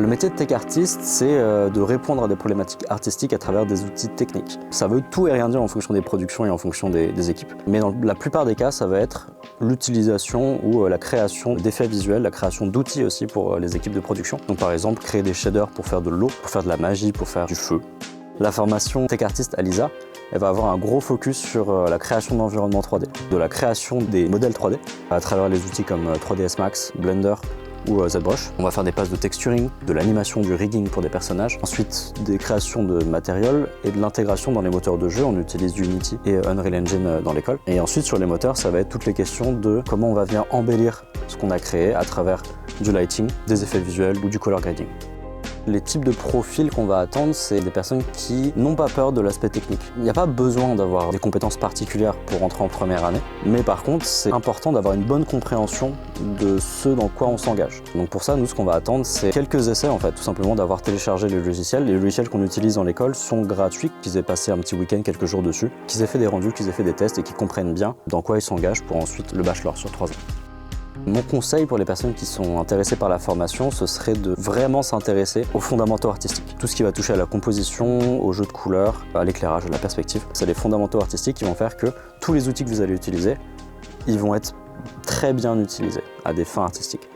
Le métier de tech artist, c'est de répondre à des problématiques artistiques à travers des outils techniques. Ça veut tout et rien dire en fonction des productions et en fonction des équipes. Mais dans la plupart des cas, ça va être l'utilisation ou la création d'effets visuels, la création d'outils aussi pour les équipes de production. Donc par exemple, créer des shaders pour faire de l'eau, pour faire de la magie, pour faire du feu. La formation tech artist à l'ISA, elle va avoir un gros focus sur la création d'environnements 3D, de la création des modèles 3D à travers les outils comme 3ds Max, Blender ou ZBrush. On va faire des passes de texturing, de l'animation, du rigging pour des personnages. Ensuite, des créations de matériel et de l'intégration dans les moteurs de jeu. On utilise Unity et Unreal Engine dans l'école. Et ensuite, sur les moteurs, ça va être toutes les questions de comment on va venir embellir ce qu'on a créé à travers du lighting, des effets visuels ou du color grading. Les types de profils qu'on va attendre, c'est des personnes qui n'ont pas peur de l'aspect technique. Il n'y a pas besoin d'avoir des compétences particulières pour entrer en première année, mais par contre, c'est important d'avoir une bonne compréhension de ce dans quoi on s'engage. Donc pour ça, nous, ce qu'on va attendre, c'est quelques essais, en fait, tout simplement d'avoir téléchargé le logiciel. Les logiciels qu'on utilise dans l'école sont gratuits, qu'ils aient passé un petit week-end, quelques jours dessus, qu'ils aient fait des rendus, qu'ils aient fait des tests et qu'ils comprennent bien dans quoi ils s'engagent pour ensuite le bachelor sur 3 ans. Mon conseil pour les personnes qui sont intéressées par la formation, ce serait de vraiment s'intéresser aux fondamentaux artistiques. Tout ce qui va toucher à la composition, au jeu de couleurs, à l'éclairage, à la perspective. C'est les fondamentaux artistiques qui vont faire que tous les outils que vous allez utiliser, ils vont être très bien utilisés à des fins artistiques.